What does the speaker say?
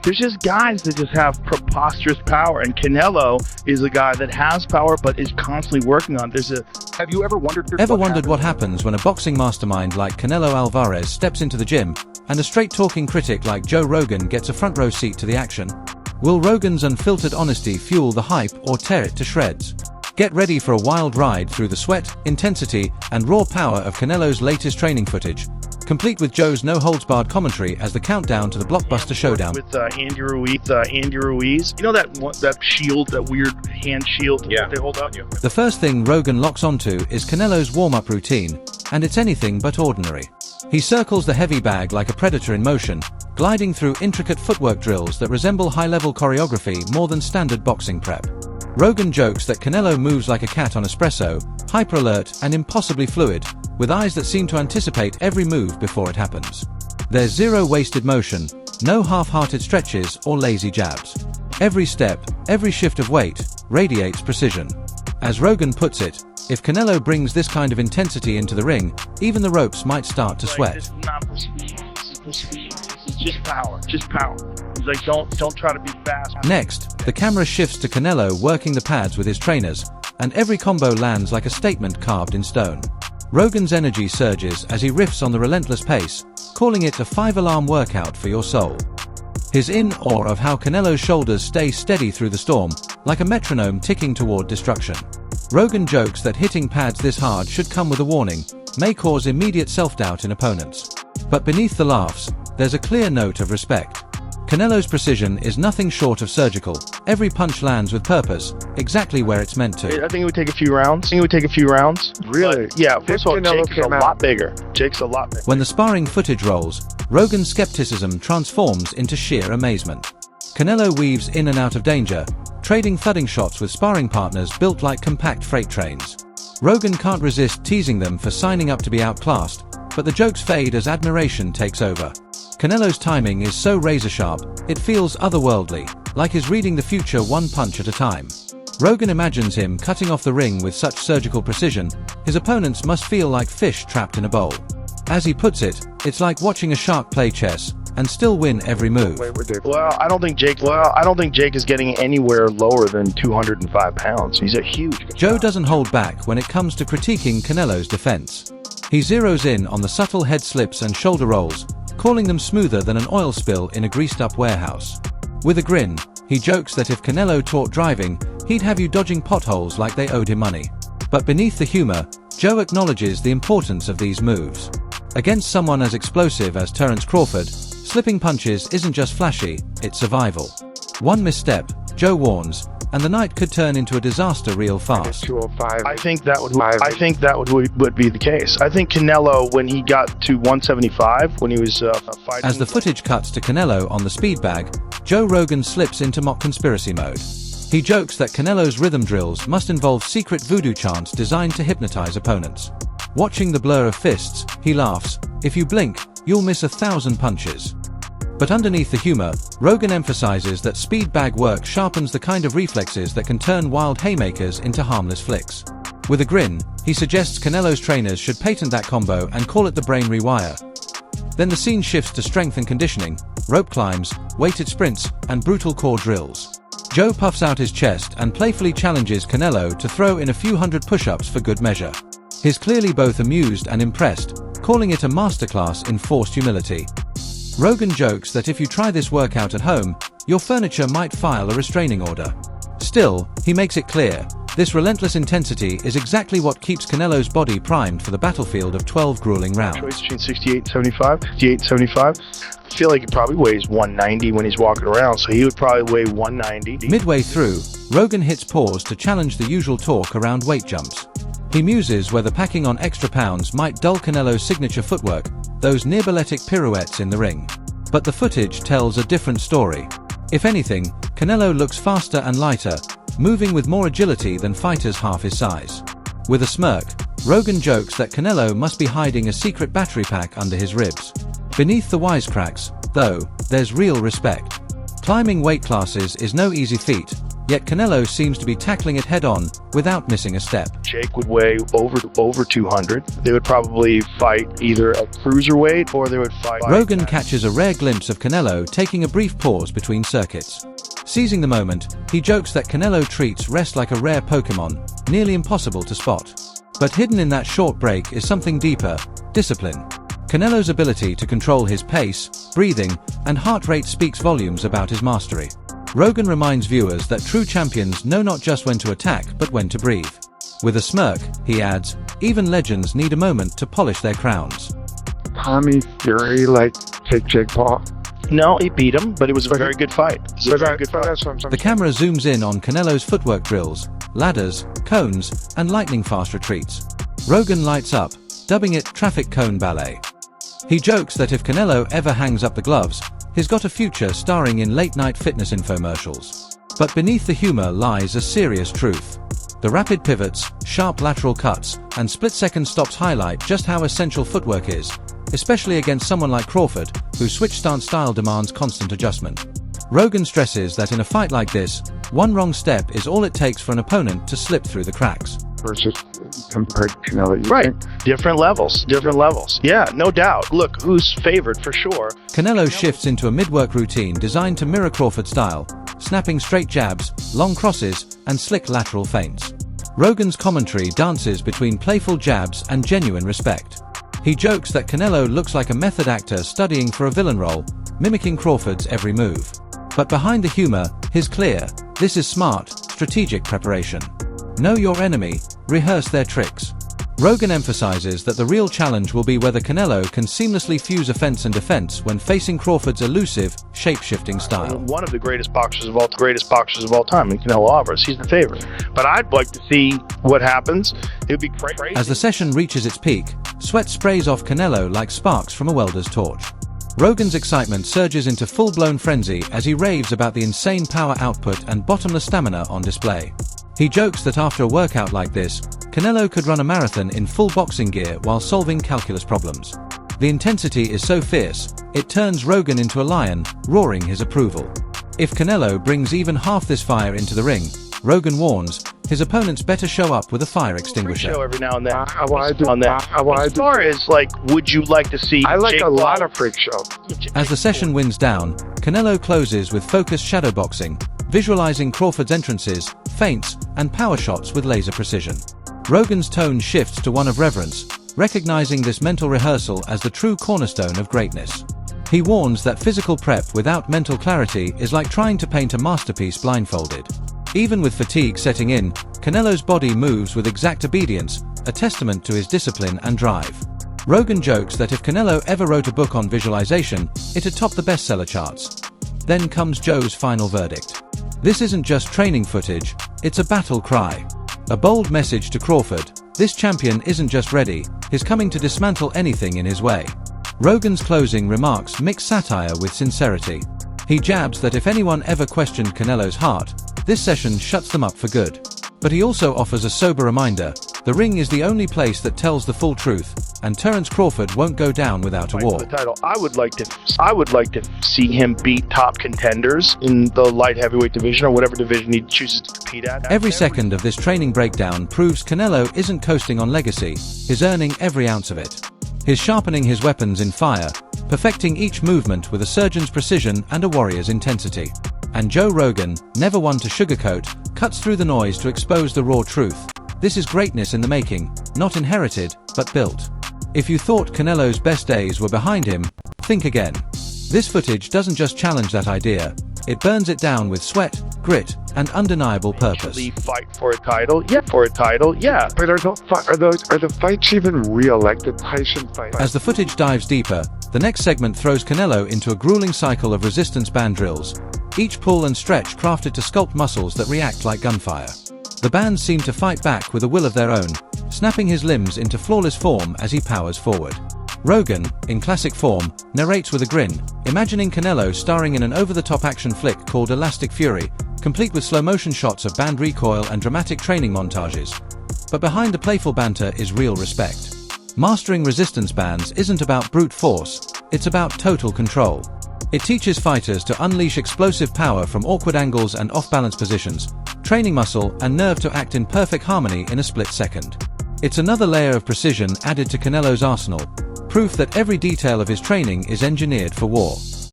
There's just guys that just have preposterous power, and Canelo is a guy that has power but is constantly working on it. Have you ever wondered what happens when a boxing mastermind like Canelo Álvarez steps into the gym and a straight-talking critic like Joe Rogan gets a front row seat to the action? Will Rogan's unfiltered honesty fuel the hype or tear it to shreds? Get ready for a wild ride through the sweat, intensity, and raw power of Canelo's latest training footage, complete with Joe's no-holds-barred commentary as the countdown to the blockbuster showdown. With Andy Ruiz, you know that shield, that weird hand shield that they hold out? The first thing Rogan locks onto is Canelo's warm-up routine, and it's anything but ordinary. He circles the heavy bag like a predator in motion, gliding through intricate footwork drills that resemble high-level choreography more than standard boxing prep. Rogan jokes that Canelo moves like a cat on espresso, hyper-alert and impossibly fluid, with eyes that seem to anticipate every move before it happens. There's zero wasted motion, no half-hearted stretches or lazy jabs. Every step, every shift of weight, radiates precision. As Rogan puts it, if Canelo brings this kind of intensity into the ring, even the ropes might start to sweat. It's just power, He's like, don't try to be fast. Next, the camera shifts to Canelo working the pads with his trainers, and every combo lands like a statement carved in stone. Rogan's energy surges as he riffs on the relentless pace, calling it a 5-alarm workout for your soul. He's in awe of how Canelo's shoulders stay steady through the storm, like a metronome ticking toward destruction. Rogan jokes that hitting pads this hard should come with a warning, may cause immediate self-doubt in opponents. But beneath the laughs, there's a clear note of respect. Canelo's precision is nothing short of surgical. Every punch lands with purpose, exactly where it's meant to. I think it would take a few rounds. Really? But, yeah, first of all, Jake is a lot bigger. When the sparring footage rolls, Rogan's skepticism transforms into sheer amazement. Canelo weaves in and out of danger, trading thudding shots with sparring partners built like compact freight trains. Rogan can't resist teasing them for signing up to be outclassed, but the jokes fade as admiration takes over. Canelo's timing is so razor-sharp, it feels otherworldly, like he's reading the future one punch at a time. Rogan imagines him cutting off the ring with such surgical precision, his opponents must feel like fish trapped in a bowl. As he puts it, it's like watching a shark play chess, and still win every move. Well, I don't think Jake is getting anywhere lower than 205 pounds. He's a huge guy. Joe doesn't hold back when it comes to critiquing Canelo's defense. He zeroes in on the subtle head slips and shoulder rolls, calling them smoother than an oil spill in a greased-up warehouse. With a grin, he jokes that if Canelo taught driving, he'd have you dodging potholes like they owed him money. But beneath the humor, Joe acknowledges the importance of these moves. Against someone as explosive as Terence Crawford, slipping punches isn't just flashy, it's survival. One misstep, Joe warns, and the night could turn into a disaster real fast. 205. I think that would be the case. I think Canelo, when he got to 175, when he was fighting... As the footage cuts to Canelo on the speed bag, Joe Rogan slips into mock conspiracy mode. He jokes that Canelo's rhythm drills must involve secret voodoo chants designed to hypnotize opponents. Watching the blur of fists, he laughs, "If you blink, you'll miss 1,000 punches." But underneath the humor, Rogan emphasizes that speed bag work sharpens the kind of reflexes that can turn wild haymakers into harmless flicks. With a grin, he suggests Canelo's trainers should patent that combo and call it the brain rewire. Then the scene shifts to strength and conditioning, rope climbs, weighted sprints, and brutal core drills. Joe puffs out his chest and playfully challenges Canelo to throw in a few hundred push-ups for good measure. He's clearly both amused and impressed, calling it a masterclass in forced humility. Rogan jokes that if you try this workout at home, your furniture might file a restraining order. Still, he makes it clear, this relentless intensity is exactly what keeps Canelo's body primed for the battlefield of 12 grueling rounds. Choice between 68 and 75. 68 and 75. I feel like he probably weighs 190 when he's walking around, so he would probably weigh 190. Midway through, Rogan hits pause to challenge the usual talk around weight jumps. He muses whether packing on extra pounds might dull Canelo's signature footwork, those near-balletic pirouettes in the ring. But the footage tells a different story. If anything, Canelo looks faster and lighter, moving with more agility than fighters half his size. With a smirk, Rogan jokes that Canelo must be hiding a secret battery pack under his ribs. Beneath the wisecracks, though, there's real respect. Climbing weight classes is no easy feat, yet Canelo seems to be tackling it head-on, without missing a step. Jake would weigh over 200. They would probably fight either at cruiserweight or they would fight... Rogan catches a rare glimpse of Canelo taking a brief pause between circuits. Seizing the moment, he jokes that Canelo treats rest like a rare Pokemon, nearly impossible to spot. But hidden in that short break is something deeper: discipline. Canelo's ability to control his pace, breathing, and heart rate speaks volumes about his mastery. Rogan reminds viewers that true champions know not just when to attack but when to breathe. With a smirk, he adds, even legends need a moment to polish their crowns. Tommy Fury, take Jake Paul? No, he beat him, but it was a very good fight. The camera zooms in on Canelo's footwork drills, ladders, cones, and lightning-fast retreats. Rogan lights up, dubbing it traffic cone ballet. He jokes that if Canelo ever hangs up the gloves, he's got a future starring in late-night fitness infomercials. But beneath the humor lies a serious truth. The rapid pivots, sharp lateral cuts, and split-second stops highlight just how essential footwork is, especially against someone like Crawford, whose switch stance style demands constant adjustment. Rogan stresses that in a fight like this, one wrong step is all it takes for an opponent to slip through the cracks. Versus compared to Canelo, right? Different levels. Yeah, no doubt. Look, who's favored for sure. Canelo shifts into a mid-work routine designed to mirror Crawford style, snapping straight jabs, long crosses, and slick lateral feints. Rogan's commentary dances between playful jabs and genuine respect. He jokes that Canelo looks like a method actor studying for a villain role, mimicking Crawford's every move. But behind the humor, he's clear: this is smart, strategic preparation. Know your enemy, rehearse their tricks. Rogan emphasizes that the real challenge will be whether Canelo can seamlessly fuse offense and defense when facing Crawford's elusive, shape-shifting style. One of the greatest boxers of all time, Canelo Álvarez. He's the favorite. But I'd like to see what happens. It would be crazy. As the session reaches its peak, sweat sprays off Canelo like sparks from a welder's torch. Rogan's excitement surges into full-blown frenzy as he raves about the insane power output and bottomless stamina on display. He jokes that after a workout like this, Canelo could run a marathon in full boxing gear while solving calculus problems. The intensity is so fierce, it turns Rogan into a lion, roaring his approval. If Canelo brings even half this fire into the ring, Rogan warns, his opponents better show up with a fire extinguisher. Show every now and then. As far as, would you like to see... I like a lot of freak show. As the session winds down, Canelo closes with focused shadowboxing, visualizing Crawford's entrances, feints, and power shots with laser precision. Rogan's tone shifts to one of reverence, recognizing this mental rehearsal as the true cornerstone of greatness. He warns that physical prep without mental clarity is like trying to paint a masterpiece blindfolded. Even with fatigue setting in, Canelo's body moves with exact obedience, a testament to his discipline and drive. Rogan jokes that if Canelo ever wrote a book on visualization, it'd top the bestseller charts. Then comes Joe's final verdict. This isn't just training footage, it's a battle cry. A bold message to Crawford: this champion isn't just ready, he's coming to dismantle anything in his way. Rogan's closing remarks mix satire with sincerity. He jabs that if anyone ever questioned Canelo's heart, this session shuts them up for good. But he also offers a sober reminder: the ring is the only place that tells the full truth, and Terence Crawford won't go down without a war. I would like to see him beat top contenders in the light heavyweight division or whatever division he chooses to compete at. Every second of this training breakdown proves Canelo isn't coasting on legacy, he's earning every ounce of it. He's sharpening his weapons in fire, perfecting each movement with a surgeon's precision and a warrior's intensity. And Joe Rogan, never one to sugarcoat, cuts through the noise to expose the raw truth. This is greatness in the making, not inherited, but built. If you thought Canelo's best days were behind him, think again. This footage doesn't just challenge that idea, it burns it down with sweat, grit, and undeniable purpose. Fight for a title? Yeah, for a title, yeah. But are the fights even real, like the Tyson fight? As the footage dives deeper, the next segment throws Canelo into a grueling cycle of resistance band drills, each pull and stretch crafted to sculpt muscles that react like gunfire. The bands seem to fight back with a will of their own, snapping his limbs into flawless form as he powers forward. Rogan, in classic form, narrates with a grin, imagining Canelo starring in an over-the-top action flick called Elastic Fury, complete with slow-motion shots of band recoil and dramatic training montages. But behind the playful banter is real respect. Mastering resistance bands isn't about brute force, it's about total control. It teaches fighters to unleash explosive power from awkward angles and off-balance positions, training muscle and nerve to act in perfect harmony in a split second. It's another layer of precision added to Canelo's arsenal, proof that every detail of his training is engineered for war.